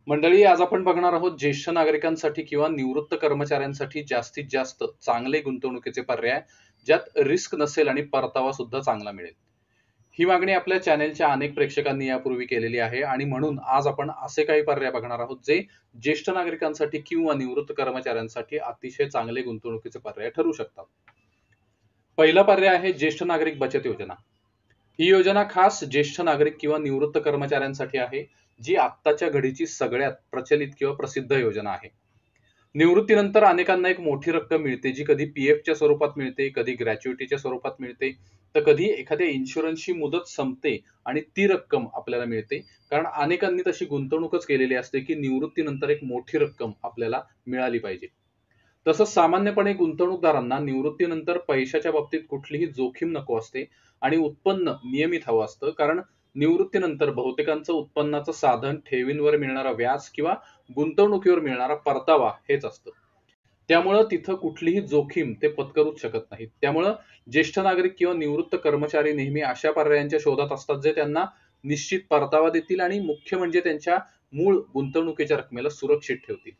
मंडळी, आज आपण बघणार आहोत ज्येष्ठ नागरिकांसाठी किंवा निवृत्त कर्मचाऱ्यांसाठी जास्तीत जास्त चांगले गुंतवणुकीचे पर्याय, ज्यात रिस्क नसेल आणि परतावा सुद्धा चांगला मिळेल. ही मागणी आपल्या चॅनेलच्या अनेक प्रेक्षकांनी यापूर्वी केलेली आहे आणि म्हणून आज आपण असे काही पर्याय बघणार आहोत जे ज्येष्ठ नागरिकांसाठी किंवा निवृत्त कर्मचाऱ्यांसाठी अतिशय चांगले गुंतवणुकीचे पर्याय ठरू शकतात. पहिला पर्याय आहे ज्येष्ठ नागरिक बचत योजना. ही योजना खास ज्येष्ठ नागरिक किंवा निवृत्त कर्मचाऱ्यांसाठी आहे, जी आत्ताच्या घडीची सगळ्यात प्रचलित किंवा प्रसिद्ध योजना आहे. निवृत्तीनंतर अनेकांना एक मोठी रक्कम मिळते, जी कधी पीएफच्या स्वरूपात मिळते, कधी ग्रॅच्युइटीच्या स्वरूपात मिळते, तर कधी एखाद्या इन्शुरन्सची मुदत संपते आणि ती रक्कम आपल्याला मिळते. कारण अनेकांनी तशी गुंतवणूकच केलेली असते की निवृत्तीनंतर एक मोठी रक्कम आपल्याला मिळाली पाहिजे. तसंच सामान्यपणे गुंतवणूकदारांना निवृत्तीनंतर पैशाच्या बाबतीत कुठलीही जोखीम नको असते आणि उत्पन्न नियमित हवं असतं. कारण निवृत्तीनंतर बहुतेकांचं उत्पन्नाचं साधन ठेवींवर मिळणारा व्याज किंवा गुंतवणुकीवर मिळणारा परतावा हेच असतं. त्यामुळं तिथं कुठलीही जोखीम ते पत्करूच शकत नाहीत. त्यामुळं ज्येष्ठ नागरिक किंवा निवृत्त कर्मचारी नेहमी अशा पर्यायांच्या शोधात असतात जे त्यांना निश्चित परतावा देतील आणि मुख्य म्हणजे त्यांच्या मूळ गुंतवणुकीच्या रकमेला सुरक्षित ठेवतील.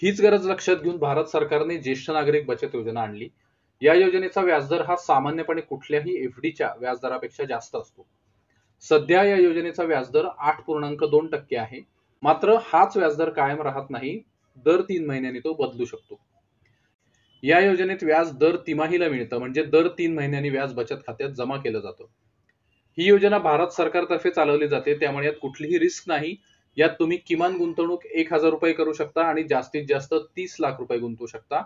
हीच गरज लक्षात घेऊन भारत सरकारने ज्येष्ठ नागरिक बचत योजना आणली. या योजनेचा व्याजदर हा सामान्यपणे कुठल्याही एफडीच्या व्याजदरापेक्षा जास्त असतो. सध्या या योजनेचा व्याजदर 8.2% आहे. मात्र हाच व्याजदर कायम राहत नाही. दर 3 महिन्यांनी तो बदलू शकतो. या योजनेत व्याज दर तिमाहीला मिळतं, म्हणजे दर 3 महिन्यांनी व्याज बचत खात्यात जमा केलं जातं. ही योजना भारत सरकारतर्फे चालवली जाते, त्यामुळे यात कुठलीही रिस्क नाही. यात तुम्ही किमान गुंतवणूक 1,000 रुपये करू शकता आणि जास्तीत जास्त 30 लाख रुपये गुंतवू शकता.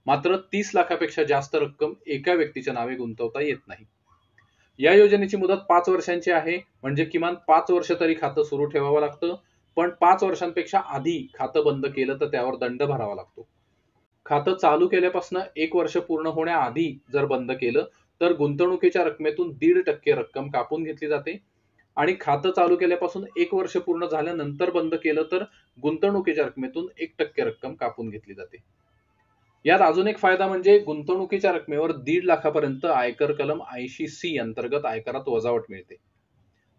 मात्र 30 लाखापेक्षा जास्त रक्कम एका व्यक्तीच्या नावे गुंतवता येत नाही. या योजनेची मुदत 5 वर्षांची आहे, म्हणजे किमान 5 वर्ष तरी खातं सुरू ठेवावं लागतं. पण 5 वर्षांपेक्षा आधी खातं बंद केलं तर त्यावर दंड भरावा लागतो. खातं चालू केल्यापासून 1 वर्ष पूर्ण होण्याआधी जर बंद केलं तर गुंतवणुकीच्या रकमेतून 1.5% रक्कम कापून घेतली जाते आणि खातं चालू केल्यापासून 1 वर्ष पूर्ण झाल्यानंतर बंद केलं तर गुंतवणुकीच्या रकमेतून 1% रक्कम कापून घेतली जाते. यात अजून एक फायदा म्हणजे गुंतवणुकीच्या रकमेवर 1.5 लाखापर्यंत आयकर कलम 80C अंतर्गत आयकरात वजावट मिळते.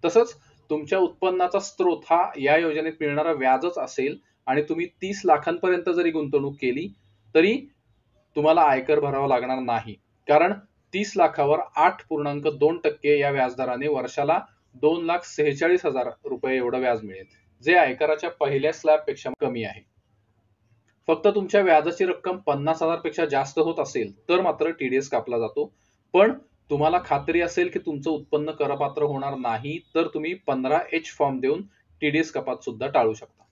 तसंच तुमच्या उत्पन्नाचा स्रोत हा या योजनेत मिळणारा व्याजच असेल आणि तुम्ही 30 लाखांपर्यंत जरी गुंतवणूक केली तरी तुम्हाला आयकर भरावा लागणार नाही. कारण 30 लाखावर 8.2% या व्याजदराने वर्षाला 2,46,000 रुपये एवढं व्याज मिळेल, जे आयकराच्या पहिल्या स्लॅबपेक्षा कमी आहे. फक्त तुमच्या व्याजाची रक्कम 50,000 पेक्षा जास्त होत असेल तर मात्र टीडीएस कापला जातो. पण तुम्हाला खात्री असेल की तुमचं उत्पन्न करपात्र होणार नाही तर तुम्ही 15H फॉर्म देऊन टीडीएस कपात सुद्धा टाळू शकता.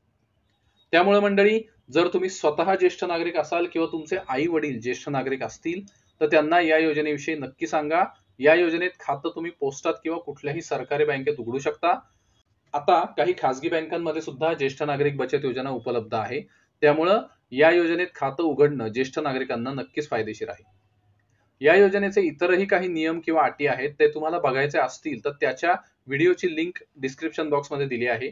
त्यामुळे मंडळी, जर तुम्ही स्वतः ज्येष्ठ नागरिक असाल किंवा तुमचे आई वडील ज्येष्ठ नागरिक असतील तर त्यांना या योजनेविषयी नक्की सांगा. या योजनेत खातं तुम्ही पोस्टात किंवा कुठल्याही सरकारी बँकेत उघडू शकता. आता काही खासगी बँकांमध्ये सुद्धा ज्येष्ठ नागरिक बचत योजना उपलब्ध आहे. त्यामुळं या योजनेत खातं उघडणं ज्येष्ठ नागरिकांना नक्कीच फायदेशीर आहे. या योजनेचे इतरही काही नियम किंवा अटी आहेत, ते तुम्हाला बघायचे असतील तर त्याच्या व्हिडिओची लिंक डिस्क्रिप्शन बॉक्समध्ये दिली आहे.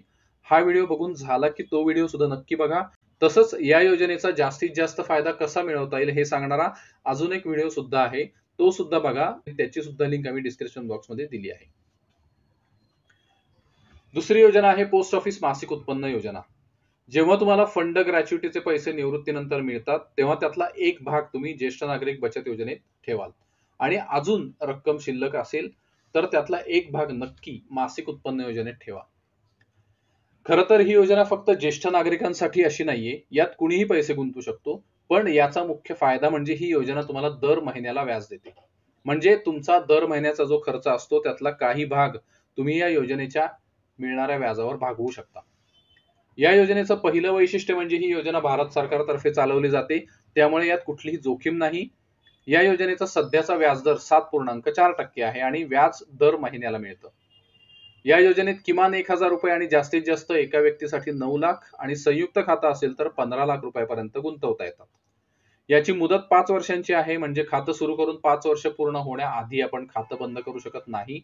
हा व्हिडिओ बघून झाला की तो व्हिडिओ सुद्धा नक्की बघा. तसंच या योजनेचा जास्तीत जास्त फायदा कसा मिळवता येईल हे सांगणारा अजून एक व्हिडिओ सुद्धा आहे, तो सुद्धा बघा. त्याची सुद्धा लिंक आम्ही डिस्क्रिप्शन बॉक्समध्ये दिली आहे. दुसरी योजना आहे पोस्ट ऑफिस मासिक उत्पन्न योजना. जेव्हा तुम्हाला फंड ग्रॅच्युइटीचे पैसे निवृत्तीनंतर मिळतात तेव्हा त्यातला एक भाग तुम्ही ज्येष्ठ नागरिक बचत योजनेत ठेवाल आणि अजून रक्कम शिल्लक असेल तर त्यातला एक भाग नक्की मासिक उत्पन्न योजनेत ठेवा. खरं तर ही योजना फक्त ज्येष्ठ नागरिकांसाठी अशी नाहीये, यात कुणीही पैसे गुंतवू शकतो. पण याचा मुख्य फायदा म्हणजे ही योजना तुम्हाला दर महिन्याला व्याज देते. म्हणजे तुमचा दर महिन्याचा जो खर्च असतो त्यातला काही भाग तुम्ही या योजनेच्या मिळणाऱ्या व्याजावर भागवू शकता. या योजनेचं पहिलं वैशिष्ट्य म्हणजे ही योजना भारत सरकारतर्फे चालवली जाते, त्यामुळे यात कुठलीही जोखीम नाही. या योजनेचा सध्याचा व्याजदर 7.4% आहे आणि व्याज दर महिन्याला मिळतं. या योजनेत किमान 1,000 रुपये आणि जास्तीत जास्त एका व्यक्तीसाठी 9 लाख आणि संयुक्त खातं असेल तर 15 लाख रुपयापर्यंत गुंतवता येतात. याची मुदत 5 वर्षांची आहे, म्हणजे खातं सुरू करून 5 वर्ष पूर्ण होण्याआधी आपण खातं बंद करू शकत नाही.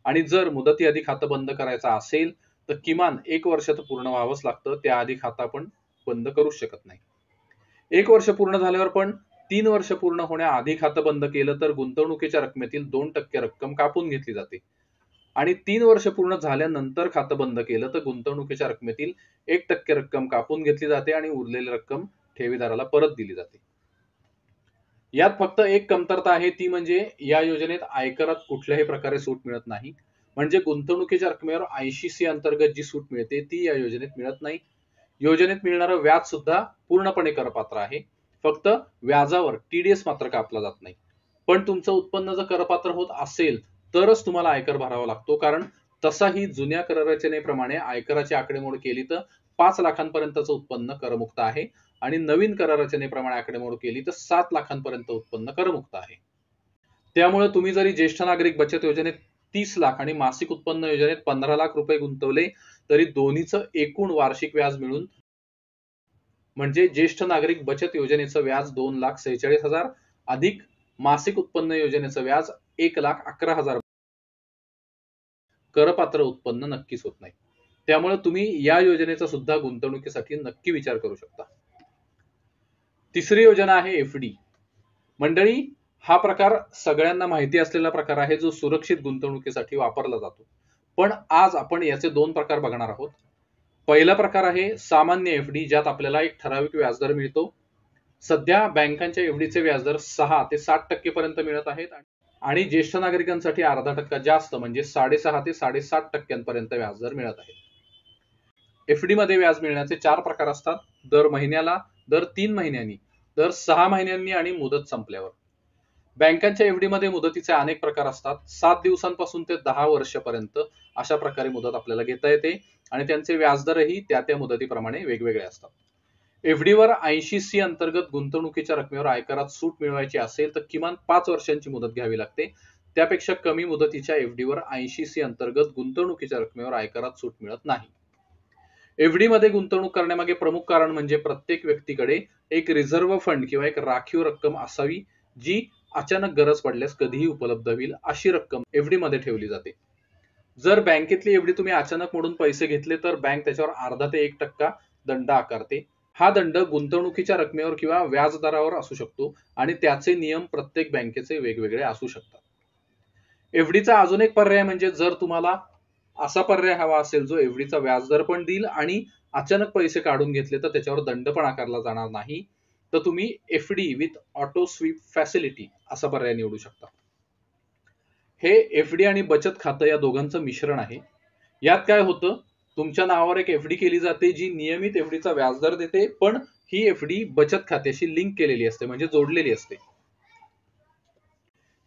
आणि जर मुदतीआधी खातं बंद करायचं असेल तर किमान 1 वर्ष तर पूर्ण व्हावंच लागतं, त्याआधी खातं आपण बंद करूच शकत नाही. 1 वर्ष पूर्ण झाल्यावर पण 3 वर्ष पूर्ण होण्याआधी खातं बंद केलं तर गुंतवणुकीच्या रकमेतील 2% रक्कम कापून घेतली जाते. आणि 3 वर्ष पूर्ण झाल्यानंतर खातं बंद केलं तर गुंतवणुकीच्या रकमेतील 1% रक्कम कापून घेतली जाते आणि उरलेली रक्कम ठेवीदाराला परत दिली जाते. यात फक्त एक कमतरता आहे, ती म्हणजे या योजनेत आयकरात कुठल्याही प्रकारे सूट मिळत नाही. म्हणजे गुंतवणुकीच्या रकमेवर 80C अंतर्गत जी सूट मिळते ती या योजनेत मिळत नाही. योजनेत मिळणारं व्याज सुद्धा पूर्णपणे करपात्र आहे. फक्त व्याजावर TDS मात्र कापला जात नाही. पण तुमचं उत्पन्न जर करपात्र होत असेल तरच तुम्हाला आयकर भरावा लागतो, कारण तसाही जुन्या कर रचनेप्रमाणे आयकराची आकडेमोड केली तर 5 लाखांपर्यंतचं उत्पन्न करमुक्त आहे आणि नवीन कर रचनेप्रमाणे आकडेमोड केली तर 7 लाखांपर्यंत उत्पन्न करमुक्त आहे. त्यामुळे तुम्ही जरी ज्येष्ठ नागरिक बचत योजनेत 30 लाख आणि मासिक उत्पन्न योजनेत 15 लाख रुपये गुंतवले तरी दोन्हीचं एकूण वार्षिक व्याज मिळून म्हणजे ज्येष्ठ नागरिक बचत योजनेचं व्याज 2,46,000 अधिक मासिक उत्पन्न योजनेचं व्याज 1,11,000 करपात्र उत्पन्न नक्कीच होत नाही. त्यामुळे तुम्ही या योजनेचा सुद्धा गुंतवणुकीसाठी नक्की विचार करू शकता. तिसरी योजना आहे FD. मंडळी, हा प्रकार सगळ्यांना माहिती असलेला प्रकार आहे जो सुरक्षित गुंतवणुकीसाठी वापरला जातो. पण आज आपण याचे 2 प्रकार बघणार आहोत. पहिला प्रकार आहे सामान्य FD, ज्यात आपल्याला एक ठराविक व्याजदर मिळतो. सध्या बँकांच्या FDचे व्याजदर 6 ते 7% पर्यंत मिळत आहेत आणि ज्येष्ठ नागरिकांसाठी अर्धा टक्का जास्त म्हणजे 6.5 ते 7.5% पर्यंत व्याजदर मिळत आहे. FD मध्ये व्याज मिळण्याचे 4 प्रकार असतात: दर महिन्याला, दर 3 महिन्यांनी, दर 6 महिन्यांनी आणि मुदत संपल्यावर. बँकांच्या FD मध्ये मुदतीचे अनेक प्रकार असतात. 7 दिवसांपासून ते 10 वर्षापर्यंत अशा प्रकारे मुदत आपल्याला घेता येते आणि त्यांचे व्याजदरही त्या मुदतीप्रमाणे वेगवेगळे असतात. FD वर 80C अंतर्गत गुंतवणुकीच्या रकमेवर आयकरात सूट मिळवायची असेल तर किमान 5 वर्षांची मुदत घ्यावी लागते. त्यापेक्षा कमी मुदतीच्या FD वर 80C अंतर्गत गुंतवणुकीच्या रकमेवर आयकरात सूट मिळत नाही. FD मध्ये गुंतवणूक करण्यामागे प्रमुख कारण म्हणजे प्रत्येक व्यक्तीकडे एक रिझर्व्ह फंड किंवा एक राखीव रक्कम असावी, जी अचानक गरज पडल्यास कधीही उपलब्ध होईल अशी रक्कम FD मध्ये ठेवली जाते. जर बँकेतली FD तुम्ही अचानक मोडून पैसे घेतले तर बँक त्याच्यावर अर्धा ते 1% दंड आकारते. हा दंड गुंतवणुकीच्या रकमेवर किंवा व्याजदरावर असू शकतो आणि त्याचे नियम प्रत्येक बँकेचे वेगवेगळे असू शकतात. FDचा अजून एक पर्याय म्हणजे जर तुम्हाला असा पर्याय हवा असेल जो FDचा व्याजदर पण देईल आणि अचानक पैसे काढून घेतले तर त्याच्यावर दंड पण आकारला जाणार नाही, तर तुम्ही FD with auto sweep facility असा पर्याय निवडू शकता. हे FD आणि बचत खातं या दोघांचं मिश्रण आहे. यात काय होतं, तुमच्या नावावर एक FD केली जाते जी नियमित FDचा व्याजदर देते, पण ही FD बचत खात्याशी लिंक केलेली असते म्हणजे जोडलेली असते.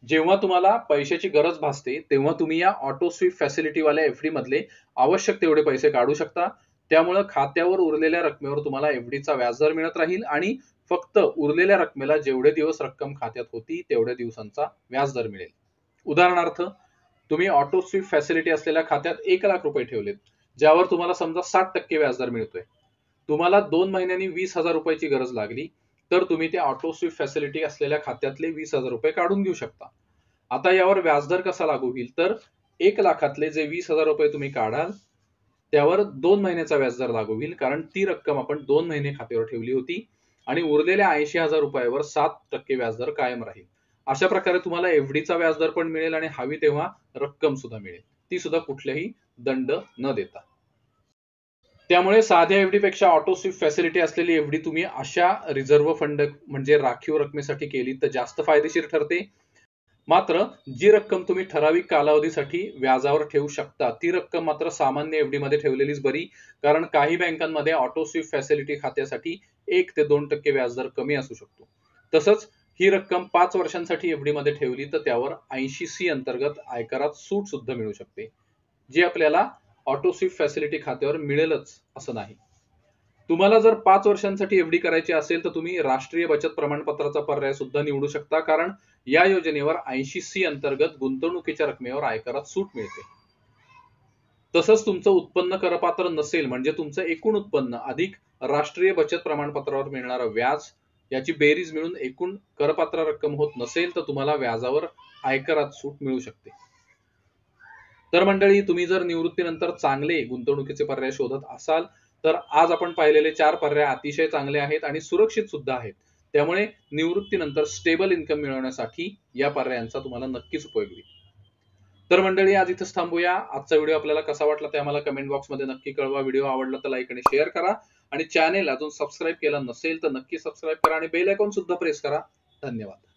जेव्हा तुम्हाला पैशाची गरज भासते तेव्हा तुम्ही या ऑटो स्वीप फॅसिलिटी वाल्या FD मधले आवश्यक तेवढे पैसे काढू शकता. त्यामुळे खात्यावर उरलेल्या रकमेवर तुम्हाला FDचा व्याजदर मिळत राहील आणि फक्त उरलेल्या रकमेला जेवढे दिवस रक्कम खात्यात होती तेवढ्या दिवसांचा व्याजदर मिळेल. उदाहरणार्थ, तुम्ही ऑटो स्वीप फॅसिलिटी असलेल्या खात्यात 1 लाख रुपये ठेवलेत, ज्यावर तुम्हाला समजा 7% व्याजदर मिळतोय. तुम्हाला 2 महिन्यांनी 20,000 रुपयाची गरज लागली तर तुम्ही त्या ऑटो स्वीप फॅसिलिटी असलेल्या खात्यातले 20,000 रुपये काढून घेऊ शकता. आता यावर व्याजदर कसा लागू होईल तर 1 लाखातले जे 20,000 रुपये तुम्ही काढाल त्यावर 2 महिन्याचा व्याजदर लागू होईल, कारण ती रक्कम आपण 2 महिने खात्यावर ठेवली होती आणि उरलेल्या 80,000 रुपयावर 7% व्याजदर कायम राहील. अशा प्रकारे तुम्हाला FDचा व्याजदर पण मिळेल आणि हवी तेव्हा रक्कम सुद्धा मिळेल, ती सुद्धा कुठल्याही दंड न देता. त्यामुळे साध्या FD पेक्षा ऑटो स्वीप फॅसिलिटी असलेली FD तुम्ही अशा रिझर्व्ह फंड म्हणजे राखीव रकमेसाठी केली तर जास्त फायदेशीर ठरते. मात्र जी रक्कम तुम्ही ठराविक कालावधीसाठी व्याजावर ठेवू शकता ती रक्कम मात्र सामान्य FD मध्ये ठेवलेलीच बरी, कारण काही बँकांमध्ये ऑटो स्वीप फॅसिलिटी खात्यासाठी 1 ते 2% व्याजदर कमी असू शकतो. तसंच ही रक्कम 5 वर्षांसाठी FD मध्ये ठेवली तर त्यावर 80C अंतर्गत आयकरात सूट सुद्धा मिळू शकते, जी आपल्याला ऑटो स्वीप फॅसिलिटी खात्यावर मिळेलच असं नाही. तुम्हाला जर 5 वर्षांसाठी FD करायची असेल तर तुम्ही राष्ट्रीय बचत प्रमाणपत्राचा पर्याय सुद्धा निवडू शकता, कारण या योजनेवर 80C अंतर्गत गुंतवणुकीच्या रकमेवर आयकरात सूट मिळते. तसंच तुमचं उत्पन्न करपात्र नसेल म्हणजे तुमचं एकूण उत्पन्न अधिक राष्ट्रीय बचत प्रमाणपत्रावर मिळणारं व्याज याची बेरीज मिळून एकूण करपात्र रक्कम होत नसेल तर तुम्हाला व्याजावर आयकरात सूट मिळू शकते. तर मंडळी, तुम्ही जर निवृत्तीनंतर चांगले गुंतवणुकीचे पर्याय शोधत असाल तर आज आपण पाहिलेले 4 पर्याय अतिशय चांगले आहेत आणि सुरक्षित सुद्धा आहेत. त्यामुळे निवृत्तीनंतर स्टेबल इन्कम मिळवण्यासाठी या पर्यायांचा तुम्हाला नक्कीच उपयोग होईल. तर मंडळी आज इथंच थांबूया. आजचा व्हिडिओ आपल्याला कसा वाटला ते आम्हाला कमेंट बॉक्समध्ये नक्की कळवा. व्हिडिओ आवडला तर लाईक आणि शेअर करा आणि चॅनेल अजून सबस्क्राईब केलं नसेल तर नक्की सबस्क्राईब करा आणि बेल आयकॉन सुद्धा प्रेस करा. धन्यवाद.